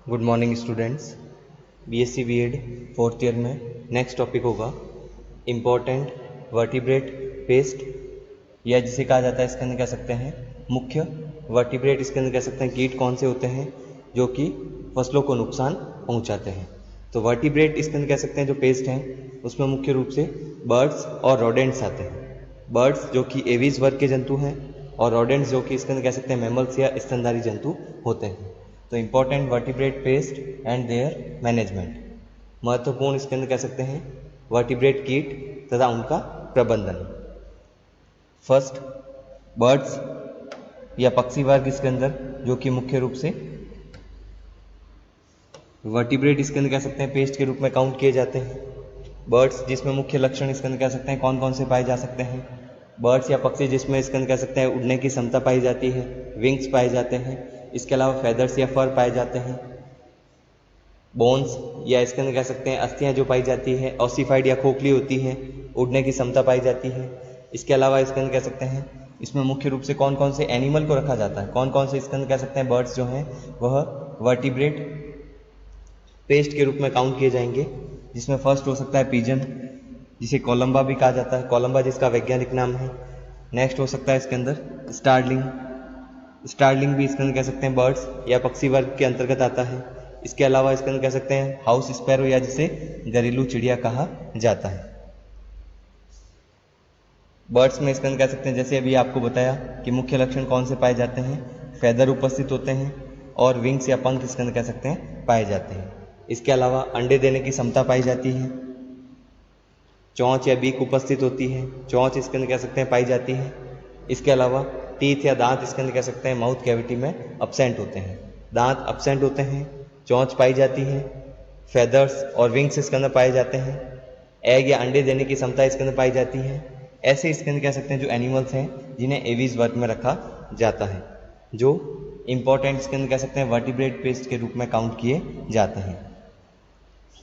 Good morning students. BSc BEd fourth year में next topic होगा important vertebrate pest, या जिसे कहा जाता है इसके अंदर कह सकते हैं मुख्य वर्टिब्रेट। इसके अंदर कह सकते हैं कीट कौन से होते हैं जो कि फसलों को नुकसान पहुंचाते हैं। तो वर्टिब्रेट इसके अंदर कह सकते हैं जो पेस्ट हैं उसमें मुख्य रूप से बर्ड्स और रोडेंट्स आते हैं। बर्ड्स जो कि एवीज वर्ग के जंतु हैं और रोडेंट्स जो कि इसके अंदर कह सकते हैं मैमल्स या स्तनधारी जंतु होते हैं। तो important vertebrate paste and there management, महत्वपूर्ण इसके अंदर कह सकते हैं वर्टिब्रेट कीट तथा उनका प्रबंधन। फर्स्ट, बर्ड्स या पक्षी वर्ग इसके अंदर जो कि मुख्य रूप से वर्टिब्रेट इसके अंदर कह सकते हैं पेस्ट के रूप में काउंट किए जाते हैं। बर्ड्स जिसमें मुख्य लक्षण इसके अंदर कह सकते हैं कौन कौन से पाए जा सकते हैं। बर्ड्स या पक्षी जिसमें इसके अंदर कह सकते हैं उड़ने की क्षमता पाई जाती है, विंग्स पाए जाते हैं। इसके अलावा फेदर्स या फर पाए जाते हैं। बोन्स या इसके अंदर कह सकते हैं अस्थियां जो पाई जाती है ऑसिफाइड या खोखली होती है, उड़ने की क्षमता पाई जाती है। इसके अलावा इसके अंदर कह सकते हैं इसमें मुख्य रूप से कौन कौन से एनिमल को रखा जाता है, कौन कौन से इसके अंदर कह सकते हैं बर्ड्स जो हैं वह वर्टिब्रेट पेस्ट के रूप में काउंट किए जाएंगे। जिसमें फर्स्ट हो सकता है पिजन, जिसे कोलंबा भी कहा जाता है, कोलंबा जिसका वैज्ञानिक नाम है। नेक्स्ट हो सकता है इसके अंदर स्टारलिंग, स्टारलिंग भी इसके अंदर कह सकते हैं बर्ड्स या पक्षी वर्ग के अंतर्गत आता है। इसके अलावा इसके अंदर कह सकते हैं हाउस स्पैरो या जिसे घरेलू चिड़िया कहा जाता है। बर्ड्स में इसके अंदर कह सकते हैं जैसे अभी आपको बताया कि मुख्य लक्षण कौन से पाए जाते हैं, फेदर उपस्थित होते हैं और विंग्स या पंख इसके अंदर कह सकते हैं पाए जाते हैं। इसके अलावा अंडे देने की क्षमता पाई जाती है, चोंच या बीक उपस्थित होती है, चोंच इसके अंदर कह सकते हैं पाई जाती है। इसके अलावा टीथ या दांत इसके अंदर कह सकते हैं माउथ कैविटी में अब्सेंट होते हैं, दांत अब्सेंट होते हैं, चोंच पाई जाती है, फेदर्स और विंग्स इसके अंदर पाए जाते हैं, एग या अंडे देने की क्षमता इसके अंदर पाई जाती है। ऐसे इसके अंदर कह सकते हैं जो एनिमल्स हैं जिन्हें एवीज वर्ग में रखा जाता है, जो इंपॉर्टेंट इसके अंदर कह सकते हैं वर्टिब्रेट पेस्ट के रूप में काउंट किए जाते हैं।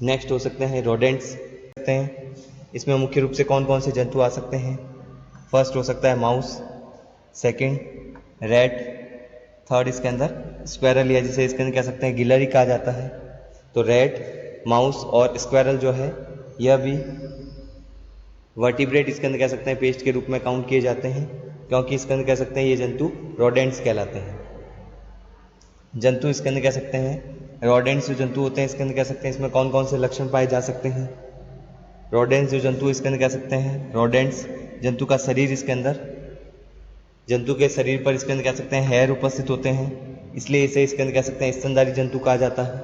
नेक्स्ट हो सकते हैं रोडेंट्स, सकते हैं इसमें मुख्य रूप से कौन कौन से जंतु आ सकते हैं। फर्स्ट हो सकता है माउस, सेकंड रैट, थर्ड इसके अंदर स्क्वायरल या जिसे इसके अंदर कह सकते हैं गिलहरी कहा जाता है। तो रैट, माउस और स्क्वायरल जो है यह भी वर्टिब्रेट इसके अंदर कह सकते हैं पेस्ट के रूप में काउंट किए जाते हैं, क्योंकि इसके अंदर कह सकते हैं ये जंतु रोडेंट्स कहलाते हैं। जंतु इसके अंदर कह सकते हैं रोडेंट्स जो जंतु होते हैं इसके अंदर कह सकते हैं इसमें कौन कौन से लक्षण पाए जा सकते हैं। रोडेंट्स जो जंतु इसके अंदर कह सकते हैं, रोडेंट्स जंतु का शरीर इसके अंदर, जंतु के शरीर पर इसके अंदर कह सकते हैं हेयर उपस्थित होते हैं, इसलिए इसे इसके अंदर कह सकते हैं स्तनधारी जंतु कहा जाता है।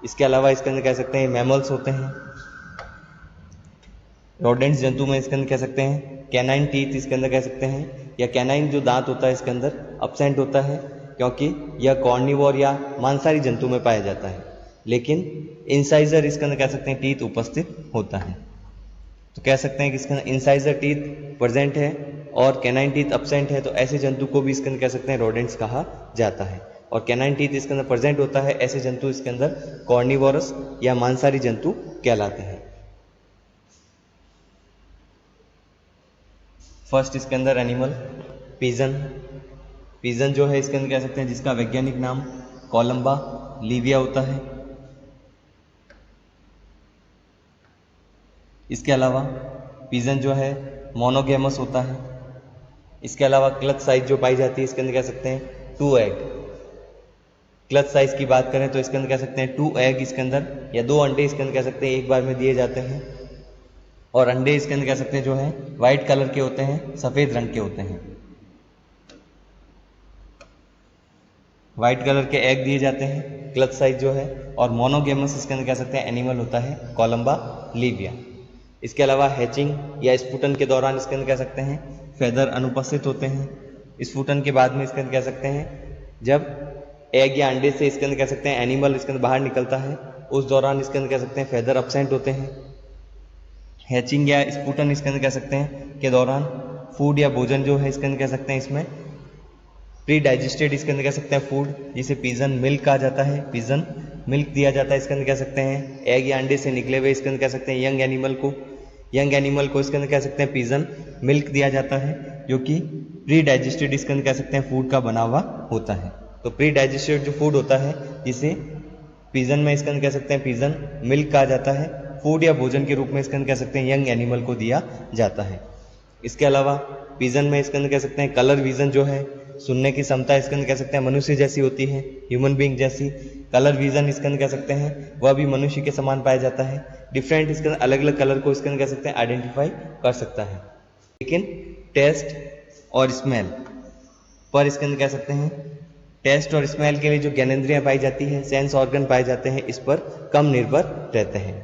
इसके अलावा इसके अंदर कह सकते हैं मैमल्स होते हैं। रोडेंट्स जंतु में इसके अंदर कह सकते हैं कैनाइन टीथ इसके अंदर कह सकते हैं, या कैनाइन जो दांत होता है इसके अंदर अब्सेंट होता है, क्योंकि यह कॉर्निवोर या मांसाहारी जंतु में पाया जाता है। लेकिन इंसाइजर इसके अंदर कह सकते हैं टीथ उपस्थित होता है। तो कह सकते हैं कि इसके अंदर इंसाइजर टीथ प्रेजेंट है और कैनाइन टीथ अब्सेंट है, तो ऐसे जंतु को भी इसके अंदर कह सकते हैं रोडेंट्स कहा जाता है। और कैनाइन टीथ इसके अंदर प्रेजेंट होता है, ऐसे जंतु इसके अंदर कॉर्निवोरस या मांसाहारी जंतु कहलाते हैं। फर्स्ट इसके अंदर एनिमल पिजन, पिजन जो है इसके अंदर कह सकते हैं जिसका वैज्ञानिक नाम कोलंबा लीविया होता है। इसके अलावा पिजन जो है मोनोगेमस होता है। इसके अलावा क्लच साइज जो पाई जाती है इसके अंदर कह सकते हैं 2 एग। क्लच साइज की बात करें तो इसके अंदर कह सकते हैं 2 एग इसके अंदर या 2 अंडे इसके अंदर कह सकते हैं एक बार में दिए जाते हैं। और अंडे इसके अंदर कह सकते हैं जो है वाइट कलर के होते हैं, सफेद रंग के होते हैं। वाइट कलर के एग दिए जाते हैं, क्लच साइज जो है। और मोनोगेमस इसके अंदर कह सकते हैं एनिमल होता है कोलंबा लीविया। इसके अलावा हैचिंग या स्फुटन के दौरान इसके अंदर कह सकते हैं फेदर अनुपस्थित होते हैं। स्फुटन के बाद में इसके अंदर कह सकते हैं जब एग या अंडे से इसके अंदर कह सकते हैं एनिमल इसके अंदर बाहर निकलता है, उस दौरान इसके अंदर कह सकते हैं फेदर अब्सेंट होते हैं। हैचिंग या स्फुटन इसके अंदर कह सकते हैं के दौरान फूड या भोजन जो है इसके अंदर कह सकते हैं इसमें प्री डाइजेस्टेड इसके अंदर कह सकते हैं फूड, जिसे पिजन मिल्क कहा जाता है, पिजन मिल्क दिया जाता है इसके अंदर कह सकते हैं। एग या अंडे से निकले हुए इसके अंदर कह सकते हैं यंग एनिमल को इसके अंदर कह सकते हैं पिजन मिल्क दिया जाता है, जो कि प्री डाइजेस्टेड इसके अंदर कह सकते हैं फूड का बना हुआ होता है। तो प्री डाइजेस्टेड जो फूड होता है जिसे पिजन में इसके अंदर कह सकते हैं पिजन मिल्क कहा जाता है। फूड या भोजन के रूप में इसके अंदर कह सकते हैं यंग एनिमल को दिया जाता है। इसके अलावा पिजन में इसके अंदर कह सकते हैं कलर विजन जो है, सुनने की क्षमता इसके अंदर कह सकते हैं मनुष्य जैसी होती है, ह्यूमन बीइंग जैसी। कलर विजन इसके अंदर कह सकते हैं वह भी मनुष्य के समान पाया जाता है। डिफरेंट इसके अंदर अलग अलग कलर को इसके अंदर कह सकते हैं आइडेंटिफाई कर सकता है। लेकिन टेस्ट और स्मेल पर इसके अंदर कह सकते हैं टेस्ट और स्मेल के लिए जो ज्ञानेंद्रियां पाई जाती है, सेंस ऑर्गन पाए जाते हैं, इस पर कम निर्भर रहते हैं।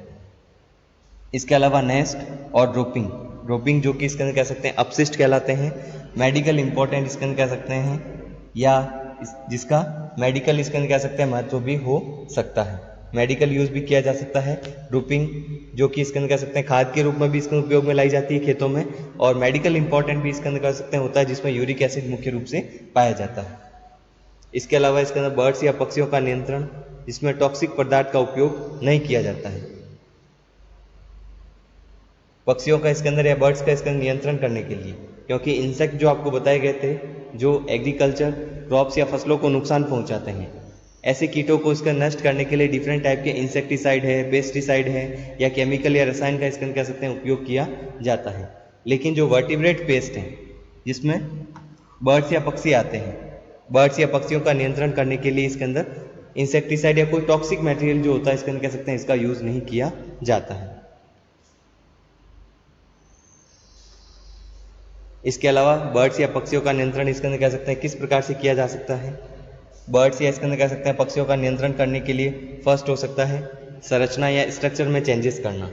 इसके अलावा नेस्ट और ड्रोपिंग जो कि इसके अंदर कह सकते हैं अपशिष्ट कहलाते हैं। मेडिकल इंपॉर्टेंट इसके अंदर कह सकते हैं या जिसका मेडिकल इसके अंदर कह सकते हैं महत्व भी हो सकता है, मेडिकल यूज भी किया जा सकता है। ड्रोपिंग जो कि इसके अंदर कह सकते हैं खाद के रूप में भी इसके उपयोग में लाई जाती है खेतों में, और मेडिकल इंपॉर्टेंट भी इसके अंदर कह सकते हैं होता है जिसमें यूरिक एसिड मुख्य रूप से पाया जाता है। इसके अलावा इसके अंदर बर्ड्स या पक्षियों का नियंत्रण, जिसमें टॉक्सिक पदार्थ का उपयोग नहीं किया जाता है। पक्षियों का इसके अंदर या बर्ड्स का इसके अंदर नियंत्रण करने के लिए, क्योंकि इंसेक्ट जो आपको बताए गए थे जो एग्रीकल्चर क्रॉप्स या फसलों को नुकसान पहुंचाते हैं, ऐसे कीटों को इसका नष्ट करने के लिए डिफरेंट टाइप के इंसेक्टिसाइड है, पेस्टिसाइड है या केमिकल या रसायन का इसका कह सकते हैं उपयोग किया जाता है। लेकिन जो वर्टिब्रेट पेस्ट हैं जिसमें बर्ड्स या पक्षी आते हैं, बर्ड्स या पक्षियों का नियंत्रण करने के लिए इसके अंदर इंसेक्टिसाइड या कोई टॉक्सिक मटेरियल जो होता है इसके अंदर कह सकते हैं इसका यूज नहीं किया जाता है। इसके अलावा बर्ड्स या पक्षियों का नियंत्रण इसके अंदर कह सकते हैं किस प्रकार से किया जा सकता है। बर्ड्स या इसके अंदर कह सकते हैं पक्षियों का नियंत्रण करने के लिए फर्स्ट हो सकता है संरचना या स्ट्रक्चर में चेंजेस करना।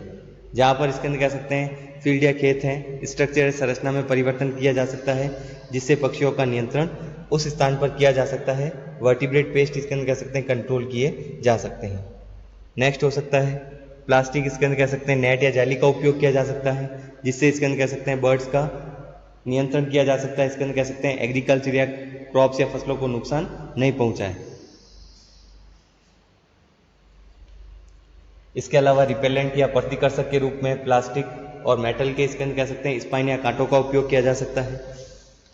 जहाँ पर इसके अंदर कह सकते हैं फील्ड या खेत है, स्ट्रक्चर या संरचना में परिवर्तन किया जा सकता है जिससे पक्षियों का नियंत्रण उस स्थान पर किया जा सकता है। वर्टिब्रेट पेस्ट इसके अंदर कह सकते हैं कंट्रोल किए जा सकते हैं। नेक्स्ट हो सकता है प्लास्टिक, इसके अंदर कह सकते हैं नेट या जाली का उपयोग किया जा सकता है जिससे इसके अंदर कह सकते हैं बर्ड्स का नियंत्रण किया जा सकता है। इसके अंदर कह सकते हैं एग्रीकल्चर या क्रॉप्स या फसलों को नुकसान नहीं पहुंचाए। इसके अलावा रिपेलेंट या प्रतिकर्षक के रूप में प्लास्टिक और मेटल के इसके अंदर कह सकते हैं स्पाइन या कांटों का उपयोग किया जा सकता है।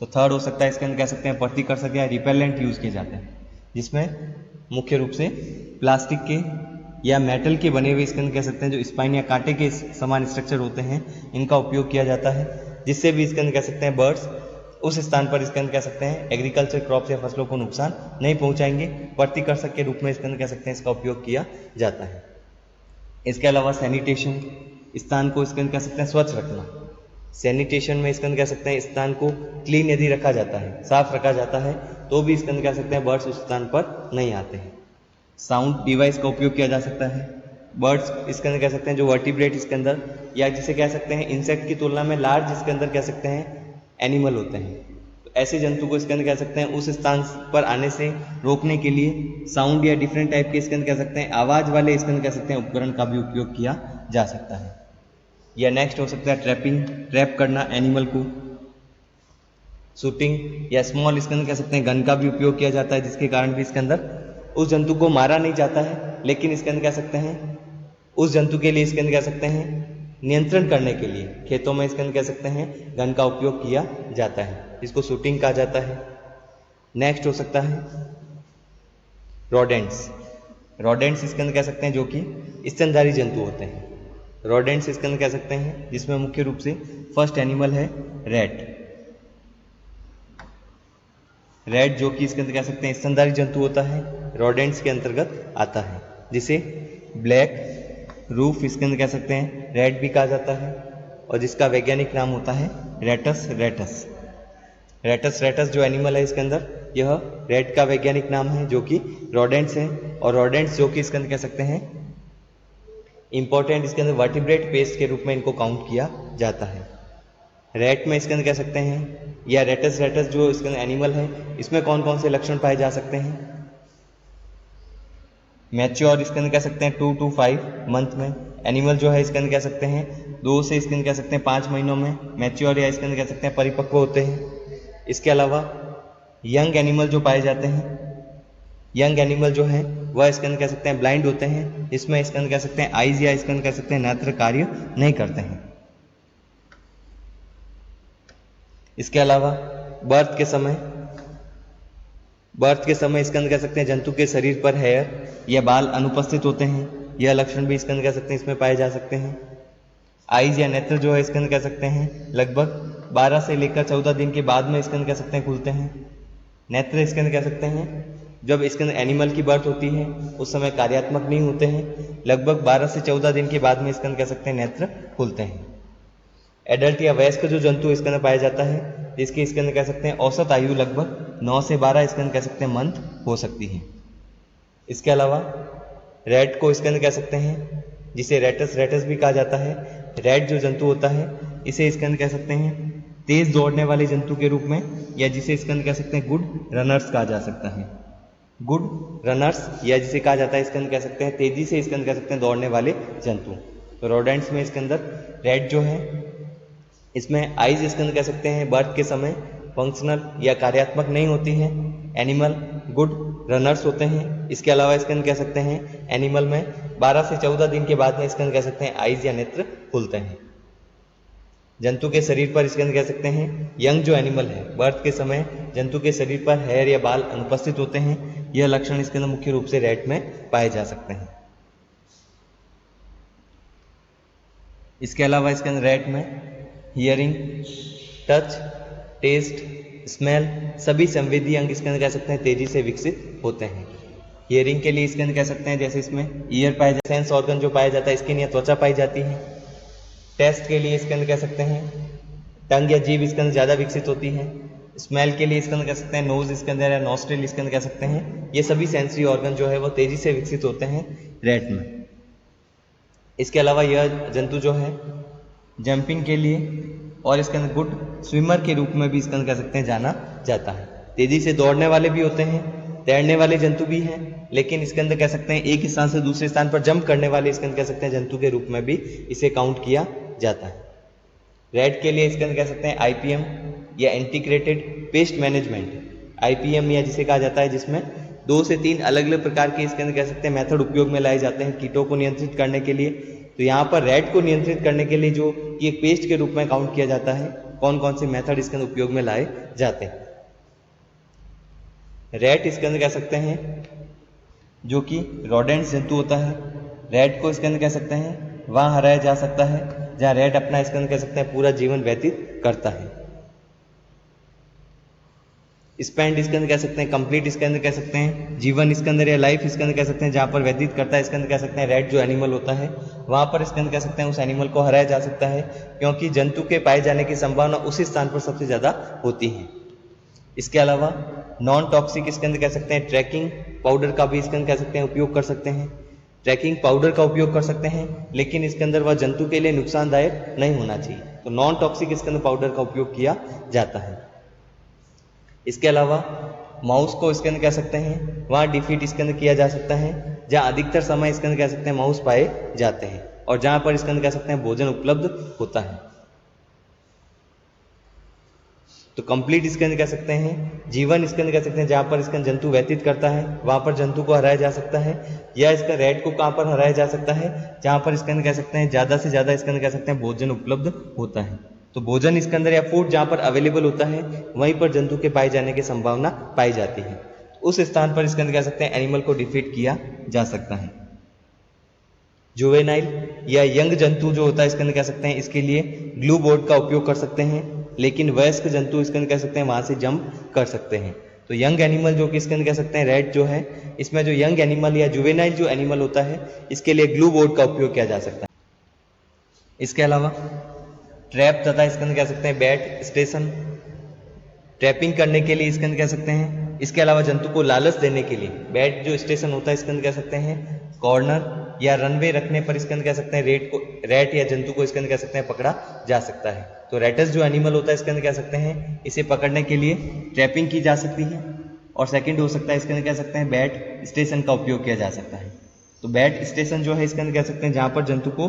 तो थर्ड हो सकता है इसके अंदर कह सकते हैं प्रतिकर्षक या रिपेलेंट यूज किए जाते हैं जिसमें मुख्य रूप से प्लास्टिक के या मेटल के बने हुए इसके अंदर कह सकते हैं जो स्पाइन या कांटे के समान स्ट्रक्चर होते हैं इनका उपयोग किया जाता है जिससे भी इसके अंदर कह सकते हैं बर्ड्स उस स्थान पर इसके अंदर कह सकते हैं एग्रीकल्चर क्रॉप्स या फसलों को नुकसान नहीं पहुंचाएंगे। प्रतिकर्षक के रूप में इसके अंदर कह सकते हैं इसका उपयोग किया जाता है। इसके अलावा सैनिटेशन, स्थान को इसके अंदर कह सकते हैं स्वच्छ रखना। सैनिटेशन में इसके अंदर कह सकते हैं स्थान को क्लीन यदि रखा जाता है, साफ रखा जाता है, तो भी इसके अंदर कह सकते हैं बर्ड्स उस स्थान पर नहीं आते हैं। साउंड डिवाइस का उपयोग किया जा सकता है। बर्ड्स इसके अंदर कह सकते हैं जो वर्टिब्रेट इसके अंदर या जिसे कह सकते हैं इंसेक्ट की तुलना में लार्ज इसके अंदर कह सकते हैं एनिमल होते हैं, तो ऐसे जंतु को इसके अंदर कह सकते हैं उस स्थान पर आने से रोकने के लिए साउंड या डिफरेंट टाइप के इसके अंदर कह सकते हैं आवाज वाले इसके अंदर कह सकते हैं उपकरण का भी उपयोग किया जा सकता है। या नेक्स्ट हो सकता है ट्रैपिंग, ट्रैप करना एनिमल को। शूटिंग या स्मॉल इसके अंदर कह सकते हैं गन का भी उपयोग किया जाता है जिसके कारण भी इसके अंदर उस जंतु को मारा नहीं जाता है, लेकिन इसके अंदर कह सकते हैं उस जंतु के लिए इसके अंदर कह सकते हैं नियंत्रण करने के लिए खेतों में इसके अंदर कह सकते हैं गन का उपयोग किया जाता है, इसको शूटिंग कहा जाता है। नेक्स्ट हो सकता है रोडेंट्स। रोडेंट्स इसके अंदर कह सकते हैं जो कि स्तनधारी जंतु होते हैं। रोडेंट्स इसके अंदर कह सकते हैं जिसमें मुख्य रूप से फर्स्ट एनिमल है रैट। रैट जो कि इसके अंदर कह सकते हैं स्तनधारी जंतु होता है, रोडेंट्स के अंतर्गत आता है, जिसे ब्लैक रूफ इसके अंदर कह सकते हैं रैट भी कहा जाता है और जिसका वैज्ञानिक नाम होता है रेटस रेटस। रेटस रेटस जो एनिमल है इसके अंदर यह रैट का वैज्ञानिक नाम है जो कि रोडेंट्स है, और रोडेंट्स जो कि इसके अंदर कह सकते हैं इंपॉर्टेंट इसके अंदर वर्टिब्रेट पेस्ट के रूप में इनको काउंट किया जाता है। रैट में इसके अंदर कह सकते हैं या रेटस रेटस जो इसके अंदर एनिमल है इसमें कौन कौन से लक्षण पाए जा सकते हैं। मैच्योर इसके अंदर कह सकते हैं 2 to 5 मंथ में, एनिमल जो है इसके अंदर कह सकते हैं 2 से इसके अंदर कह सकते हैं 5 महीनों में मैच्योर या इसके अंदर कह सकते हैं परिपक्व होते हैं। इसके अलावा यंग एनिमल जो पाए जाते हैं, यंग एनिमल जो है वह इसके अंदर कह सकते हैं ब्लाइंड होते हैं, इसमें इसके अंदर कह सकते हैं आइज या इसके अंदर कह सकते हैं नेत्र कार्य नहीं करते हैं। इसके अलावा बर्थ के समय बर्थ के समय इसके अंदर कह सकते हैं जंतु के शरीर पर हेयर या बाल अनुपस्थित होते हैं, यह लक्षण भी इसके अंदर कह सकते हैं इसमें पाए जा सकते हैं। आइज या नेत्र जो है इसके अंदर कह सकते हैं लगभग 12 से लेकर 14 दिन के बाद में इसके अंदर कह सकते हैं खुलते हैं। नेत्र इसके अंदर कह सकते हैं जब इसके अंदर एनिमल की बर्थ होती है उस समय कार्यात्मक नहीं होते हैं, लगभग 12 से 14 दिन के बाद में इसके अंदर कह सकते हैं नेत्र खुलते हैं। एडल्ट या वयस्क जो जंतु इसके अंदर पाया जाता है जिसकी इसके अंदर कह सकते हैं औसत आयु लगभग 9 से 12 इसके अंदर कह सकते हैं मंथ हो सकती है। इसके अलावा रैट को इसके अंदर कह सकते हैं जिसे रेटस भी कहा जाता है। रैट जो जंतु होता है इसे इसके अंदर कह सकते हैं तेज दौड़ने वाले जंतु के रूप में, या जिसे इसके अंदर कह सकते हैं गुड रनर्स कहा जा सकता है। गुड रनर्स या जिसे कहा जाता है इसके अंदर कह सकते हैं तेजी से इसके अंदर कह सकते हैं दौड़ने वाले जंतु। तो रोडेंट्स में इसके अंदर रैट जो है इसमें आइज इसके अंदर कह सकते हैं बर्थ के समय फंक्शनल या कार्यात्मक नहीं होती है। एनिमल गुड रनर्स होते हैं। इसके अलावा इसके अंदर कह सकते हैं एनिमल में 12 से 14 दिन के बाद में इसके अंदर कह सकते हैं आइज या नेत्र खुलते हैं। जंतु के शरीर पर इसके अंदर कह सकते हैं यंग जो एनिमल है बर्थ के समय जंतु के शरीर पर हेयर या बाल अनुपस्थित होते हैं। यह लक्षण इसके अंदर मुख्य रूप से रैट में पाए जा सकते हैं। इसके अलावा इसके अंदर रैट में हियरिंग, टच, टेस्ट, स्मेल सभी संवेदी अंग इसके अंदर कह सकते हैं तेजी से विकसित होते हैं। हियरिंग के लिए इसके अंदर कह सकते हैं जैसे इसमें ईयर पाया जाता है, सेंस ऑर्गन जो पाया जाता है इसके लिए त्वचा पाई जाती है। टेस्ट के लिए इसके अंदर कह सकते हैं टंग या जीभ इसके अंदर ज़्यादा विकसित होती है। स्मेल के लिए इसके अंदर कह सकते हैं नोज इसके अंदर या नॉस्ट्रिल इसके अंदर कह सकते हैं। ये सभी सेंसरी ऑर्गन जो है वो तेजी से विकसित होते हैं रैट में। इसके अलावा यह जंतु जो है जंपिंग के लिए और इसके अंदर गुड स्विमर के रूप में भी इसके अंदर कह सकते हैं जाना जाता है। तेजी से दौड़ने वाले भी होते हैं, तैरने वाले जंतु भी हैं, लेकिन इसके अंदर कह सकते हैं एक स्थान से दूसरे स्थान पर जंप करने वाले इसके अंदर कह सकते हैं जंतु के रूप में भी इसे काउंट किया जाता है। रैट के लिए इसके अंदर कह सकते हैं आईपीएम या इंटीग्रेटेड पेस्ट मैनेजमेंट, आईपीएम या जिसे कहा जाता है जिसमें 2 से 3 अलग अलग प्रकार के इसके अंदर कह सकते हैं मेथड उपयोग में लाए जाते हैं कीटों को नियंत्रित करने के लिए। तो यहाँ पर रैट को नियंत्रित करने के लिए जो कि एक पेस्ट के रूप में काउंट किया जाता है, कौन कौन से मेथड इसके अंदर उपयोग में लाए जाते हैं। रैट इसके अंदर कह सकते हैं जो कि रोडेंट्स जंतु होता है। रैट को इसके अंदर कह सकते हैं वहाँ हराया जा सकता है जहाँ रैट अपना इसके अंदर कह सकते हैं पूरा जीवन व्यतीत करता है। स्पेंड इसके अंदर कह सकते हैं कंप्लीट इसके अंदर कह सकते हैं जीवन इसके अंदर या लाइफ इसके अंदर कह सकते हैं जहाँ पर व्यतीत करता है इसके अंदर कह सकते हैं रैट जो एनिमल होता है वहाँ पर इसके अंदर कह सकते हैं उस एनिमल को हराया जा सकता है, क्योंकि जंतु के पाए जाने की संभावना उसी स्थान पर सबसे ज़्यादा होती है। इसके अलावा नॉन टॉक्सिक इसके अंदर कह सकते हैं ट्रैकिंग पाउडर का भी इसके अंदर कह सकते हैं उपयोग कर सकते हैं। ट्रैकिंग पाउडर का उपयोग कर सकते हैं, लेकिन इसके अंदर वह जंतु के लिए नुकसानदायक नहीं होना चाहिए। तो नॉन टॉक्सिक इसके अंदर पाउडर का उपयोग किया जाता है। इसके अलावा माउस को इसके अंदर कह सकते हैं वहाँ डिफीट इसके अंदर किया जा सकता है जहाँ अधिकतर समय इसके अंदर कह सकते हैं माउस पाए जाते हैं और जहाँ पर इसके अंदर कह सकते हैं भोजन उपलब्ध होता है। तो कंप्लीट इसके अंदर कह सकते हैं जीवन इसके अंदर कह सकते हैं जहाँ पर इसका जंतु व्यतीत करता है वहाँ पर जंतु को हराया जा सकता है, या इसका रैट को कहाँ पर हराया जा सकता है जहाँ पर इसके अंदर कह सकते हैं ज़्यादा से ज़्यादा इसके अंदर कह सकते हैं भोजन उपलब्ध होता है। तो भोजन इसके अंदर या फूड जहाँ पर अवेलेबल होता है वहीं पर जंतु के पाए जाने की संभावना पाई जाती है। उस स्थान पर इसके अंदर कह सकते हैं एनिमल को डिफीट किया जा सकता है। जुवेनाइल या यंग जंतु जो होता है इसके अंदर कह सकते हैं इसके लिए ग्लू बोर्ड का उपयोग कर सकते हैं, लेकिन वयस्क जंतु इसके अंदर कह सकते हैं वहाँ से जंप कर सकते हैं। तो यंग एनिमल जो कि इसके अंदर कह सकते हैं रैट जो है इसमें जो यंग एनिमल या जुवेनाइल जो एनिमल होता है इसके लिए ग्लू बोर्ड का उपयोग किया जा सकता है। इसके अलावा ट्रैप तथा इसके अंदर कह सकते हैं बैट स्टेशन ट्रैपिंग करने के लिए इसके अंदर कह सकते हैं। इसके अलावा जंतु को लालच देने के लिए बैट जो स्टेशन होता है इसके अंदर कह सकते हैं कॉर्नर या रनवे रखने पर इसके अंदर कह सकते हैं रैट या जंतु को इसके अंदर कह सकते हैं पकड़ा जा सकता है। तो रैटस जो एनिमल होता है इसके अंदर कह सकते हैं इसे पकड़ने के लिए ट्रैपिंग की जा सकती है। और सेकंड हो सकता है इसके अंदर कह सकते हैं बैट स्टेशन का उपयोग किया जा सकता है। तो बैट स्टेशन जो है इसके अंदर कह सकते हैं जहाँ पर जंतु को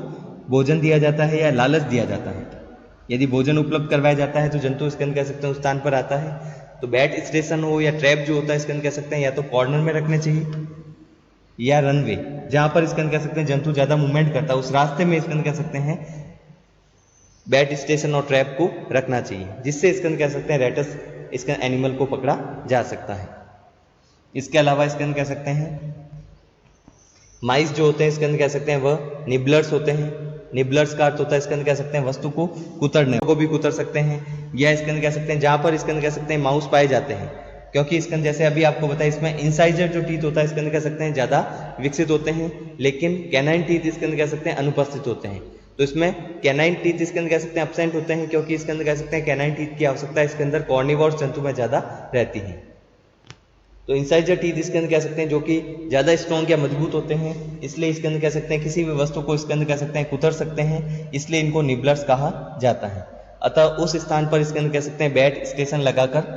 भोजन दिया जाता है या लालच दिया जाता है। यदि भोजन उपलब्ध करवाया जाता है तो जंतु इसके अंदर कह सकते हैं उस स्थान पर आता है। तो बैट स्टेशन हो या ट्रैप जो होता है इसके अंदर कह सकते हैं या तो कॉर्नर में रखने चाहिए या रनवे जहाँ पर इसके अंदर कह सकते हैं जंतु ज़्यादा मूवमेंट करता है उस रास्ते में इसके अंदर कह सकते हैं बैट स्टेशन और ट्रैप को रखना चाहिए, जिससे इसके अंदर कह सकते हैं रैटस इसके एनिमल को पकड़ा जा सकता है। इसके अलावा इसके अंदर कह सकते हैं माइस जो होते हैं इसके अंदर कह सकते हैं वह निबलर्स होते हैं। निबलर्स का अर्थ होता है इसके अंदर कह सकते हैं वस्तु को कुतरने को भी कुतर सकते हैं, या इसके अंदर कह सकते हैं जहां पर इसके अंदर कह सकते हैं माउस पाए जाते हैं, क्योंकि इसके अंदर जैसे अभी आपको बताया इसमें इंसाइजर जो टीथ होता है इसके अंदर कह सकते हैं ज्यादा विकसित होते हैं, लेकिन कैनाइन टीथ इसके अंदर कह सकते हैं अनुपस्थित होते हैं। तो इसमें कैनाइन टीथ इसके अंदर कह सकते हैं एब्सेंट होते हैं, क्योंकि इसके अंदर कह सकते हैं कैनाइन टीथ की आवश्यकता इसके अंदर कॉर्निवोरस जंतु में ज्यादा रहती है। तो इंसाइजर टीथ इसके अंदर कह सकते हैं जो कि ज्यादा स्ट्रॉन्ग या मजबूत होते हैं, इसलिए इसके अंदर कह सकते हैं किसी भी वस्तु को इसके अंदर कह सकते हैं कुतर सकते हैं, इसलिए इनको निबलर्स कहा जाता है। अतः उस स्थान पर इसके अंदर कह सकते हैं बैट स्टेशन लगाकर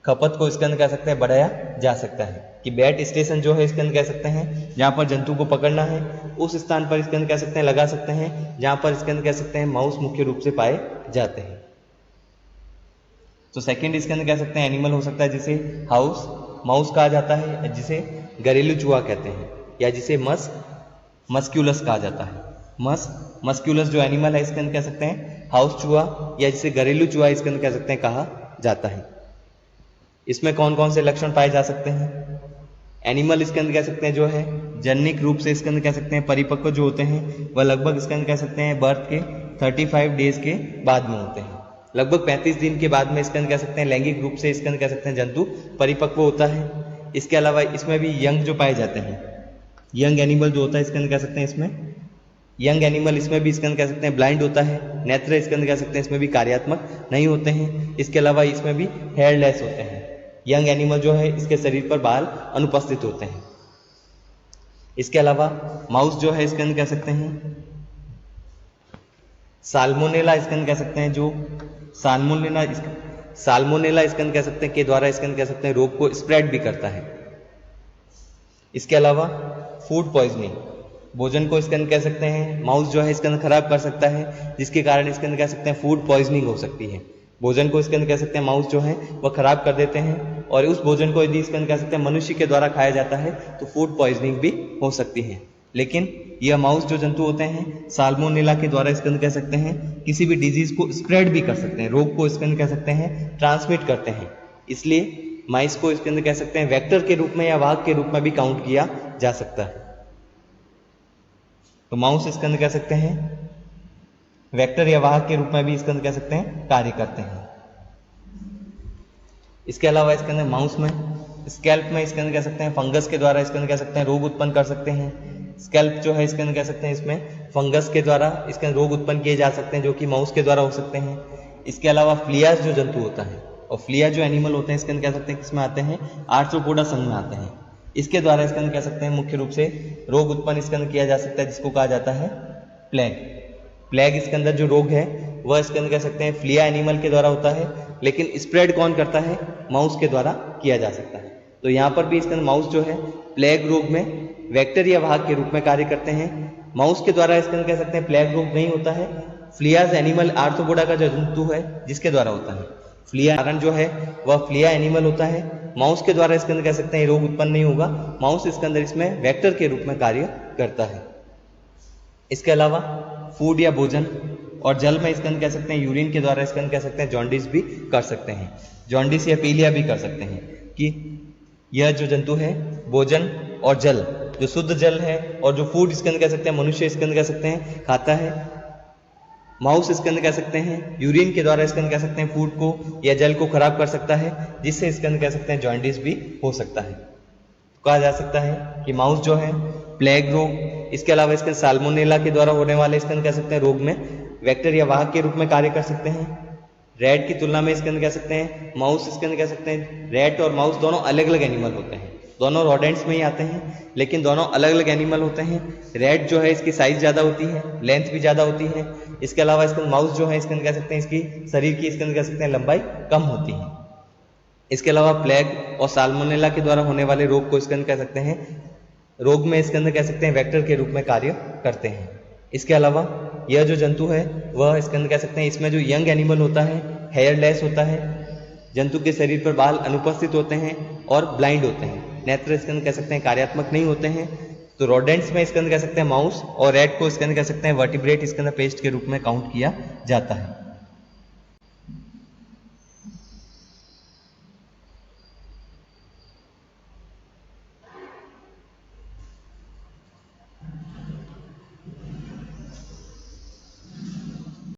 खपत को इसके अंदर कह सकते हैं बढ़ाया जा सकता है, कि बैट स्टेशन जो है इसके अंदर कह सकते हैं जहां पर जंतु को पकड़ना है उस स्थान पर इसके अंदर कह सकते हैं लगा सकते हैं जहां पर इसके अंदर कह सकते हैं माउस मुख्य रूप से पाए जाते हैं। तो सेकंड इसके अंदर कह सकते हैं एनिमल हो सकता है जिसे हाउस माउस कहा जाता है, जिसे घरेलू चूहा कहते हैं, या जिसे मस्क्यूलस कहा जाता है। मस्क्यूलस जो एनिमल है इसके अंदर कह सकते हैं हाउस चूहा, या जिसे घरेलू चूहा इसके अंदर कह सकते हैं कहा जाता है। इसमें कौन कौन से लक्षण पाए जा सकते हैं? एनिमल इसके अंदर कह सकते हैं जो है जनिक रूप से इसके अंदर कह सकते हैं परिपक्व जो होते हैं वह लगभग इसके अंदर कह सकते हैं बर्थ के 35 डेज के बाद में होते हैं। लगभग 35 दिन के बाद में इसके अंदर कह सकते हैं लैंगिक रूप से इसके अंदर कह सकते हैं जंतु परिपक्व होता है। इसके अलावा इसमें भी यंग जो पाए जाते हैं, यंग एनिमल जो होता है इसके अंदर कह सकते हैं इसमें यंग एनिमल इसमें भी इसके अंदर कह सकते हैं ब्लाइंड होता है, नेत्र इसके अंदर कह सकते हैं इसमें भी कार्यात्मक नहीं होते हैं। इसके अलावा इसमें भी हेयरलेस होते हैं। यंग एनिमल जो है इसके शरीर पर बाल अनुपस्थित होते हैं। इसके अलावा माउस जो है इसके अंदर कह सकते हैं साल्मोनेला इसके अंदर कह सकते हैं जो साल्मोनेला इसके अंदर कह सकते हैं के द्वारा इसके अंदर कह सकते हैं रोग को स्प्रेड भी करता है। इसके अलावा फूड पॉइजनिंग, भोजन को इसके अंदर कह सकते हैं माउस जो है इसके अंदर खराब कर सकता है, जिसके कारण इसके अंदर कह सकते हैं फूड पॉइजनिंग हो सकती है। भोजन को इसके अंदर कह सकते हैं माउस जो है वह खराब कर देते हैं, और उस भोजन को यदि इसके अंदर कह सकते हैं मनुष्य के द्वारा खाया जाता है तो फूड पॉइजनिंग भी हो सकती है। लेकिन यह माउस जो जंतु होते हैं साल्मोनेला के द्वारा इसके अंदर कह सकते हैं किसी भी डिजीज को स्प्रेड भी कर सकते हैं, रोग को इसके अंदर कह सकते हैं ट्रांसमिट करते हैं। इसलिए माइस को इसके अंदर कह सकते हैं वेक्टर के रूप में या वाहक के रूप में भी काउंट किया जा सकता है। तो माउस इसके अंदर कह सकते हैं वेक्टर या वाहक के रूप में भी इसके अंदर कह सकते हैं कार्य करते हैं। इसके अलावा इसके अंदर माउस में स्कैल्प में इसके अंदर कह सकते हैं फंगस के द्वारा इसके अंदर कह सकते हैं रोग उत्पन्न कर सकते हैं। स्कैल्प जो है इसके अंदर कह सकते हैं इसमें फंगस के द्वारा इसके अंदर रोग उत्पन्न किए जा सकते हैं जो कि माउस के द्वारा हो सकते हैं। इसके अलावा फ्लियाज जो जंतु होता है और फ्लिया जो एनिमल होते हैं इसके अंदर कह सकते हैं किसमें आते हैं आर्थ्रोपोडा संघ में आते हैं। इसके द्वारा इसके अंदर कह सकते हैं मुख्य रूप से रोग उत्पन्न इसके अंदर किया जा सकता है जिसको कहा जाता है प्लेग इसके अंदर जो रोग है वह इसके अंदर कह सकते हैं फ्लिया एनिमल के द्वारा होता है, लेकिन स्प्रेड कौन करता है माउस के द्वारा किया जा सकता है। तो यहाँ पर भी इसके अंदर माउस जो है प्लेग रोग में वेक्टर या वाहक के रूप में कार्य करते हैं। माउस के द्वारा इसके अंदर कह सकते हैं प्लेग रोग नहीं होता है, फ्लियाज एनिमल आर्थ्रोपोडा का जो जंतु है जिसके द्वारा होता है। फ्लिया कारण जो है वह फ्लिया एनिमल होता है, माउस के द्वारा इसके अंदर कह सकते हैं रोग उत्पन्न नहीं होगा, माउस इसके अंदर इसमें वेक्टर के रूप में कार्य करता है। इसके अलावा फूड या भोजन और जल में इसके अंदर कह सकते हैं यूरिन के द्वारा इसके अंदर कह सकते हैं जॉन्डिस भी कर सकते हैं, जॉन्डिस या पीलिया भी कर सकते हैं कि यह जो जंतु है भोजन और जल जो शुद्ध जल है और जो फूड इसके अंदर कह सकते हैं मनुष्य इसके अंदर कह सकते हैं खाता है, माउस इसके अंदर कह सकते हैं यूरिन के द्वारा इसके अंदर कह सकते हैं फूड को या जल को खराब कर सकता है, जिससे इसके अंदर कह सकते हैं जॉन्डिस भी हो सकता है। कहा जा सकता है कि माउस जो है प्लेग रोग, इसके अलावा इसके साल्मोनेला के द्वारा होने वाले इसके अंदर कह सकते हैं रोग में वेक्टर या वाहक के रूप में कार्य कर सकते हैं। रैट की तुलना में इसके अंदर कह सकते हैं माउस इसके अंदर कह सकते हैं रैट और माउस दोनों अलग अलग एनिमल होते हैं, दोनों रोडेंट्स में ही आते हैं लेकिन दोनों अलग अलग एनिमल होते हैं। रैट जो है इसकी साइज ज्यादा होती है, लेंथ भी ज्यादा होती है। इसके अलावा इसके माउस जो है इसके अंदर कह सकते हैं इसकी शरीर की इसके अंदर कह सकते हैं लंबाई कम होती है। इसके अलावा प्लेग और साल्मोनेला के द्वारा होने वाले रोग को इसके अंदर कह सकते हैं रोग में इसके अंदर कह सकते हैं वेक्टर के रूप में कार्य करते हैं। इसके अलावा यह जो जंतु है वह इसके अंदर कह सकते हैं इसमें जो यंग एनिमल होता है हेयरलेस होता है, जंतु के शरीर पर बाल अनुपस्थित होते हैं और ब्लाइंड होते हैं, नेत्र इसके अंदर कह सकते हैं कार्यात्मक नहीं होते हैं। तो रोडेंट्स में इसके अंदर कह सकते हैं माउस और रैट को इसके अंदर कह सकते हैं वर्टिब्रेट इसके अंदर पेस्ट के रूप में काउंट किया जाता है।